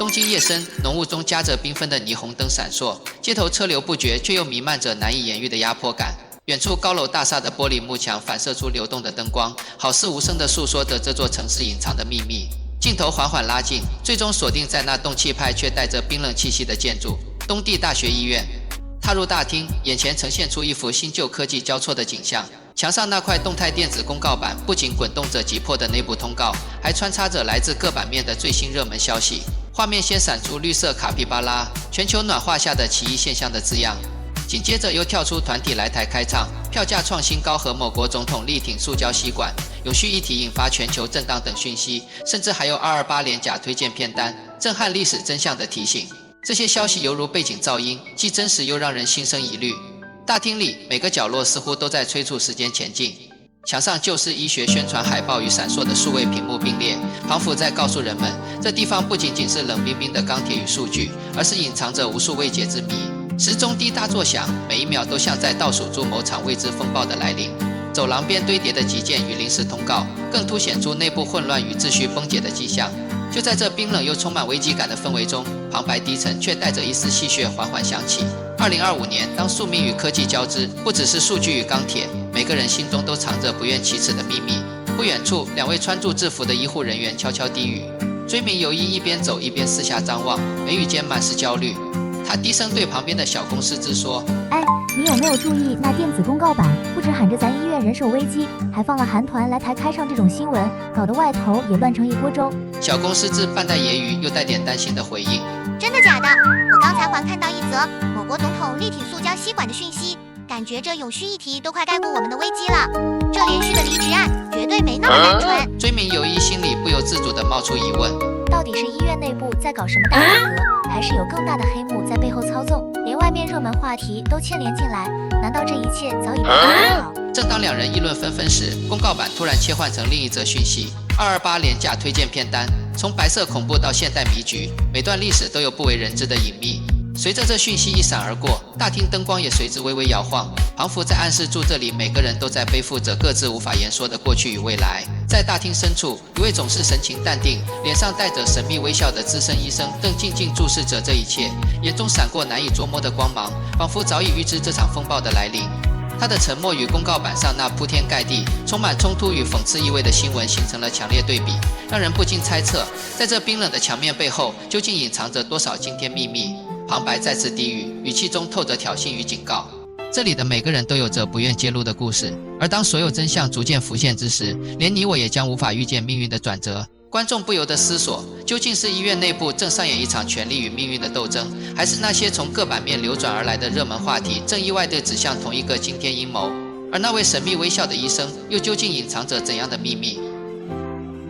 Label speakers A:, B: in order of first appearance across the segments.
A: 东京夜深，浓雾中夹着缤纷的霓虹灯闪烁，街头车流不绝，却又弥漫着难以言喻的压迫感。远处高楼大厦的玻璃幕墙反射出流动的灯光，好似无声地诉说着这座城市隐藏的秘密。镜头缓缓拉近，最终锁定在那动气派却带着冰冷气息的建筑——东帝大学医院。踏入大厅，眼前呈现出一幅新旧科技交错的景象。墙上那块动态电子公告板不仅滚动着急迫的内部通告，还穿插着来自各版面的最新热门消息。画面先闪出绿色卡皮巴拉全球暖化下的奇异现象的字样，紧接着又跳出团体来台开唱、票价创新高和某国总统力挺塑胶吸管、永续议题引发全球震荡等讯息，甚至还有228连假推荐片单，震撼历史真相的提醒。这些消息犹如背景噪音，既真实又让人心生疑虑。大厅里每个角落似乎都在催促时间前进，墙上旧式医学宣传海报与闪烁的数位屏幕并列，仿佛在告诉人们，这地方不仅仅是冷冰冰的钢铁与数据，而是隐藏着无数未解之谜。时钟滴答作响，每一秒都像在倒数出某场未知风暴的来临。走廊边堆叠的急件与临时通告，更凸显出内部混乱与秩序崩解的迹象。就在这冰冷又充满危机感的氛围中，旁白低沉却带着一丝戏谑缓缓响起。2025年，当宿命与科技交织，不只是数据与钢铁，每个人心中都藏着不愿启齿的秘密。不远处，2位穿著制服的医护人员悄悄低语。追名游医一边走一边四下张望，眉宇间满是焦虑。他低声对旁边的小公司之说：“
B: 哎，你有没有注意那电子公告板？不止喊着咱医院人手危机，还放了韩团来台开唱这种新闻，搞得外头也乱成一锅粥。”
A: 小公司之半带揶揄又带点担心的回应：“
C: 真的假的？我刚才还看到一则某国总统力挺塑胶吸管的讯息，感觉这永续议题都快盖过我们的危机了。这连续的离职案绝对没那么单纯。”
A: 追名游医心里不由自主地冒出疑问：
B: 到底是医院内部在搞什么大改革，还是有更大的黑幕在背后操纵，连外面热门话题都牵连进来？难道这一切早已被安排好？
A: 正当两人议论纷纷时，公告板突然切换成另一则讯息：228廉价推荐片单，从白色恐怖到现代迷局，每段历史都有不为人知的隐秘。随着这讯息一闪而过，大厅灯光也随之微微摇晃，仿佛在暗示住这里每个人都在背负着各自无法言说的过去与未来。在大厅深处，一位总是神情淡定、脸上带着神秘微笑的资深医生正静静注视着这一切，眼中闪过难以捉摸的光芒，仿佛早已预知这场风暴的来临。他的沉默与公告板上那铺天盖地、充满冲突与讽刺意味的新闻形成了强烈对比，让人不禁猜测，在这冰冷的墙面背后，究竟隐藏着多少惊天秘密？旁白再次低语，语气中透着挑衅与警告。这里的每个人都有着不愿揭露的故事，而当所有真相逐渐浮现之时，连你我也将无法预见命运的转折。观众不由得思索，究竟是医院内部正上演一场权力与命运的斗争，还是那些从各版面流转而来的热门话题正意外地指向同一个惊天阴谋？而那位神秘微笑的医生又究竟隐藏着怎样的秘密？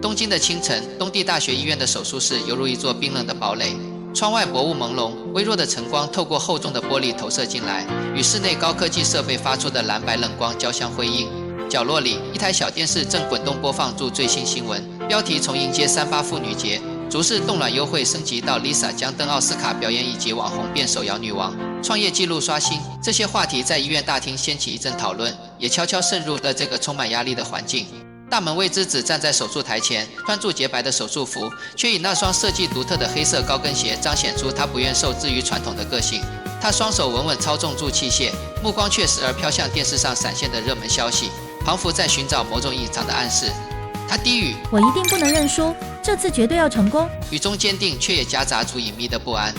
A: 东京的清晨，东帝大学医院的手术室犹如一座冰冷的堡垒。窗外薄雾朦胧，微弱的晨光透过厚重的玻璃投射进来，与室内高科技设备发出的蓝白冷光交相辉映。角落里，一台小电视正滚动播放住最新新闻，标题从迎接38妇女节、逐式冻卵优惠升级到 Lisa 将登奥斯卡表演以及网红变手摇女王，创业纪录刷新。这些话题在医院大厅掀起一阵讨论，也悄悄渗入了这个充满压力的环境。大门卫之子站在手术台前，穿着洁白的手术服，却以那双设计独特的黑色高跟鞋彰显出他不愿受制于传统的个性。他双手稳稳操纵住器械，目光却时而飘向电视上闪现的热门消息，仿佛在寻找某种隐藏的暗示。他低语：“
D: 我一定不能认输，这次绝对要成功。”
A: 语中坚定，却也夹杂出隐秘的不安。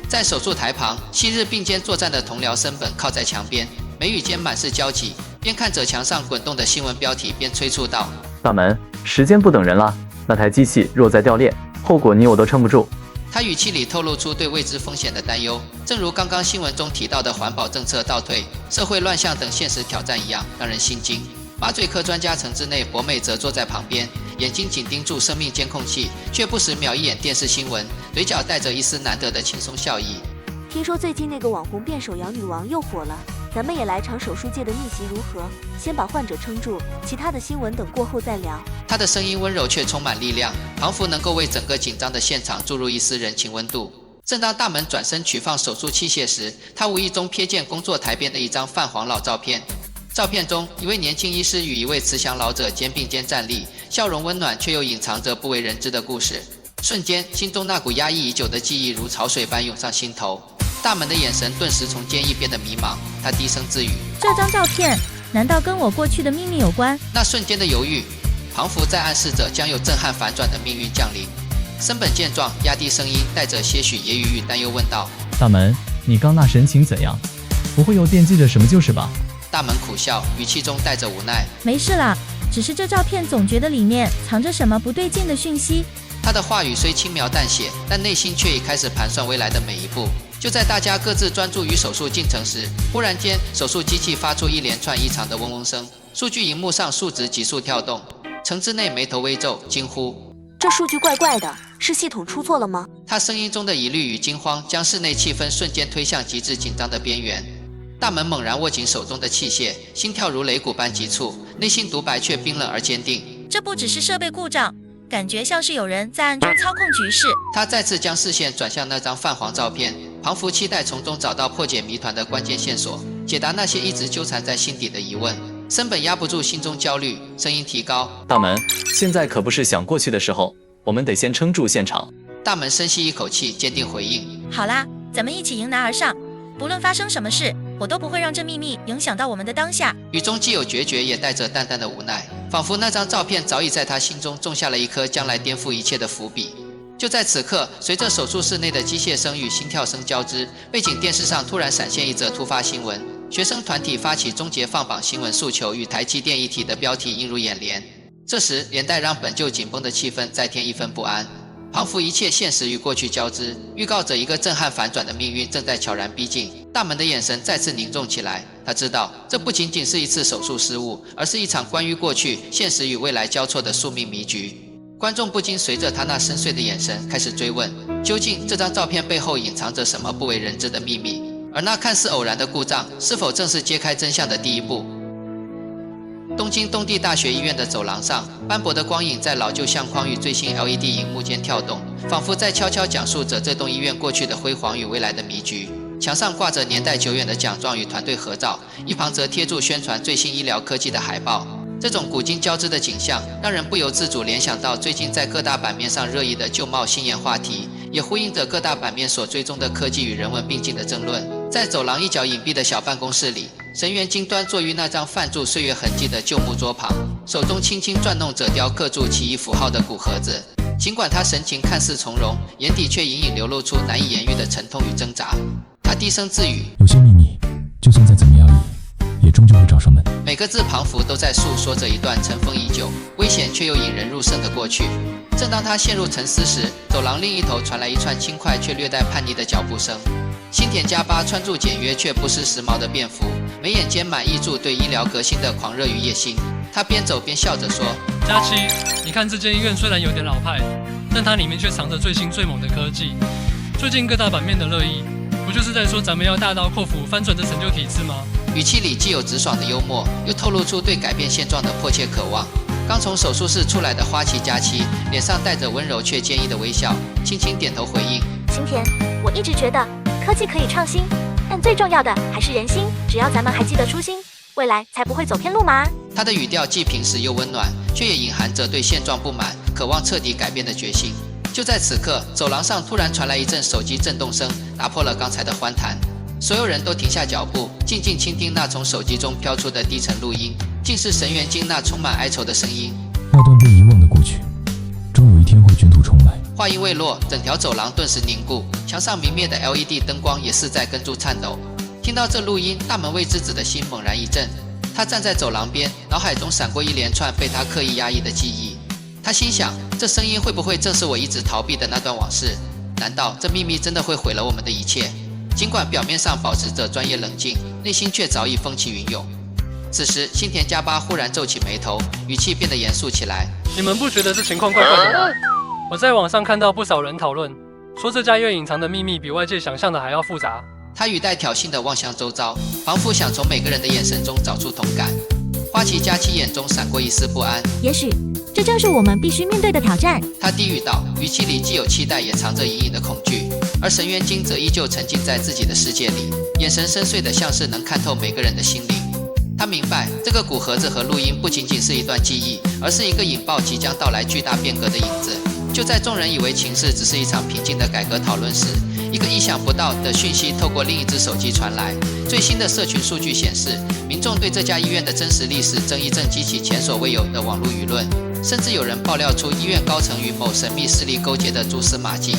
A: 在手术台旁，昔日并肩作战的同僚森本靠在墙边，眉宇间满是焦急，边看着墙上滚动的新闻标题，边催促道：“
E: 大门，时间不等人了，那台机器若再掉链，后果你我都撑不住。”
A: 他语气里透露出对未知风险的担忧，正如刚刚新闻中提到的环保政策倒退、社会乱象等现实挑战一样，让人心惊。麻醉科专家城之内博美则坐在旁边，眼睛紧盯住生命监控器，却不时瞄一眼电视新闻，嘴角带着一丝难得的轻松笑意。
F: 听说最近那个网红变手摇女王又火了，咱们也来场手术界的逆袭如何？先把患者撑住，其他的新闻等过后再聊。
A: 他的声音温柔却充满力量，仿佛能够为整个紧张的现场注入一丝人情温度。正当大门转身取放手术器械时，他无意中瞥见工作台边的一张泛黄老照片。照片中，一位年轻医师与一位慈祥老者肩并肩站立，笑容温暖，却又隐藏着不为人知的故事。瞬间，心中那股压抑已久的记忆如潮水般涌上心头。大门的眼神顿时从坚毅变得迷茫，他低声自语：“
D: 这张照片难道跟我过去的秘密有关？”
A: 那瞬间的犹豫，庞福在暗示着将有震撼反转的命运降临。森本见状，压低声音，带着些许揶揄与担忧问道：“
E: 大门，你刚那神情怎样？不会又惦记着什么就是吧？”
A: 大门苦笑，语气中带着无奈：“
D: 没事啦，只是这照片总觉得里面藏着什么不对劲的讯息。”
A: 他的话语虽轻描淡写，但内心却已开始盘算未来的每一步。就在大家各自专注于手术进程时，忽然间，手术机器发出一连串异常的嗡嗡声，数据荧幕上数值急速跳动。程之内眉头微皱，惊呼：“
F: 这数据怪怪的，是系统出错了吗？”
A: 他声音中的疑虑与惊慌，将室内气氛瞬间推向极致紧张的边缘。大门猛然握紧手中的器械，心跳如擂鼓般急促，内心独白却冰冷而坚定：“
D: 这不只是设备故障，感觉像是有人在暗中操控局势。”
A: 他再次将视线转向那张泛黄照片，庞福期待从中找到破解谜团的关键线索，解答那些一直纠缠在心底的疑问。森本压不住心中焦虑，声音提高：“
E: 大门，现在可不是想过去的时候，我们得先撑住现场。”
A: 大门深吸一口气，坚定回应：“
D: 好啦，咱们一起迎难而上，不论发生什么事，我都不会让这秘密影响到我们的当下。”
A: 语中既有决绝，也带着淡淡的无奈，仿佛那张照片早已在他心中种下了一颗将来颠覆一切的伏笔。就在此刻，随着手术室内的机械声与心跳声交织，背景电视上突然闪现一则突发新闻：学生团体发起终结放榜新闻诉求与台积电一体的标题映入眼帘。这时，连带让本就紧绷的气氛再添一分不安。庞福一切现实与过去交织，预告着一个震撼反转的命运正在悄然逼近。大门的眼神再次凝重起来，他知道这不仅仅是一次手术失误，而是一场关于过去、现实与未来交错的宿命迷局。观众不禁随着他那深邃的眼神开始追问，究竟这张照片背后隐藏着什么不为人知的秘密？而那看似偶然的故障，是否正是揭开真相的第一步？东京东帝大学医院的走廊上，斑驳的光影在老旧相框与最新 LED 荧幕间跳动，仿佛在悄悄讲述着这栋医院过去的辉煌与未来的迷局。墙上挂着年代久远的奖状与团队合照，一旁则贴住宣传最新医疗科技的海报。这种古今交织的景象，让人不由自主联想到最近在各大版面上热议的旧貌新颜话题，也呼应着各大版面所追踪的科技与人文并进的争论。在走廊一角隐蔽的小办公室里，神原金端坐于那张泛著岁月痕迹的旧木桌旁，手中轻轻转弄着雕刻住奇异符号的古盒子。尽管他神情看似从容，眼底却隐隐流露出难以言喻的沉痛与挣扎。他低声自语：“
G: 有些秘密，就算再怎么压抑，也终究会找上门。”
A: 每个字旁符都在诉说着一段尘封已久、危险却又引人入胜的过去。正当他陷入沉思时，走廊另一头传来一串轻快却略带叛逆的脚步声。新田加八穿着简约却不失时髦的便服，眉眼间满溢住对医疗革新的狂热与野心。他边走边笑着说：“
H: 佳期，你看这间医院虽然有点老派，但它里面却藏着最新最猛的科技。最近各大版面的热议，不就是在说咱们要大刀阔斧翻转这陈旧体制吗？”
A: 语气里既有直爽的幽默，又透露出对改变现状的迫切渴望。刚从手术室出来的花旗佳期，脸上带着温柔却坚毅的微笑，轻轻点头回应：“
F: 新田，我一直觉得科技可以创新，但最重要的还是人心。只要咱们还记得初心，未来才不会走偏路嘛。”
A: 他的语调既平实又温暖，却也隐含着对现状不满、渴望彻底改变的决心。就在此刻，走廊上突然传来一阵手机震动声，打破了刚才的欢谈。所有人都停下脚步，静静倾听那从手机中飘出的低沉录音，竟是神原京那充满哀愁的声音。
G: 那段被遗忘的过去，终有一天会卷土重来。
A: 话音未落，整条走廊顿时凝固，墙上明灭的 LED 灯光也似在跟住颤抖。听到这录音，大门未知子的心猛然一震。他站在走廊边，脑海中闪过一连串被他刻意压抑的记忆。他心想，这声音会不会正是我一直逃避的那段往事？难道这秘密真的会毁了我们的一切？尽管表面上保持着专业冷静，内心却早已风起云涌。此时，新田加八忽然皱起眉头，语气变得严肃起来：“
H: 你们不觉得这情况怪怪的吗？我在网上看到不少人讨论，说这家院隐藏的秘密比外界想象的还要复杂。”
A: 他语带挑衅地望向周遭，仿佛想从每个人的眼神中找出同感。花旗佳期眼中闪过一丝不安：“
D: 也许这正是我们必须面对的挑战。”
A: 他低语道，语气里既有期待，也藏着隐隐的恐惧。而神原京则依旧沉浸在自己的世界里，眼神深邃的像是能看透每个人的心灵。他明白，这个古盒子和录音不仅仅是一段记忆，而是一个引爆即将到来巨大变革的影子。就在众人以为情势只是一场平静的改革讨论时，一个意想不到的讯息透过另一只手机传来。最新的社群数据显示，民众对这家医院的真实历史争议正激起前所未有的网络舆论，甚至有人爆料出医院高层与某神秘势力勾结的蛛丝马迹。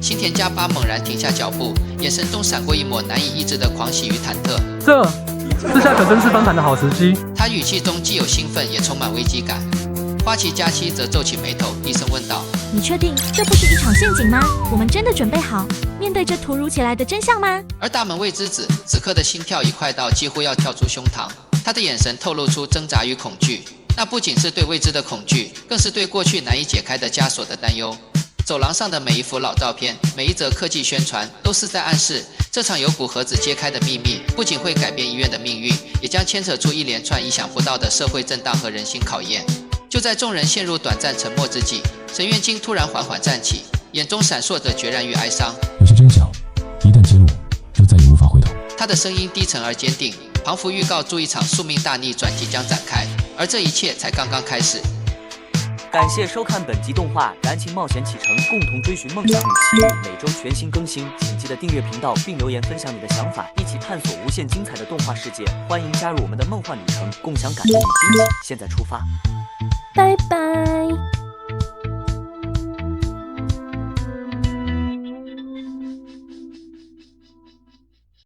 A: 新田家巴猛然停下脚步，眼神中闪过一抹难以抑制的狂喜与忐忑。
H: 这下可真是翻盘的好时机。
A: 他语气中既有兴奋，也充满危机感。花旗佳期则皱起眉头，低声问道：“
I: 你确定这不是一场陷阱吗？我们真的准备好面对这突如其来的真相吗？”
A: 而大门卫之子此刻的心跳已快到几乎要跳出胸膛，他的眼神透露出挣扎与恐惧。那不仅是对未知的恐惧，更是对过去难以解开的枷锁的担忧。走廊上的每一幅老照片，每一则科技宣传，都是在暗示这场由古盒子揭开的秘密，不仅会改变医院的命运，也将牵扯出一连串意想不到的社会震荡和人心考验。就在众人陷入短暂沉默之际，沈月晶突然缓缓站起，眼中闪烁着决然与哀伤。
G: 有些真相，一旦揭露，就再也无法回头。
A: 他的声音低沉而坚定，仿佛预告出一场宿命大逆转即将展开，而这一切才刚刚开始。
J: 感谢收看本集动画《燃情冒险启程》，共同追寻梦想与奇遇，每周全新更新，请记得订阅频道并留言分享你的想法，一起探索无限精彩的动画世界。欢迎加入我们的梦幻旅程，共享感动与惊喜。现在出发。
I: 拜拜。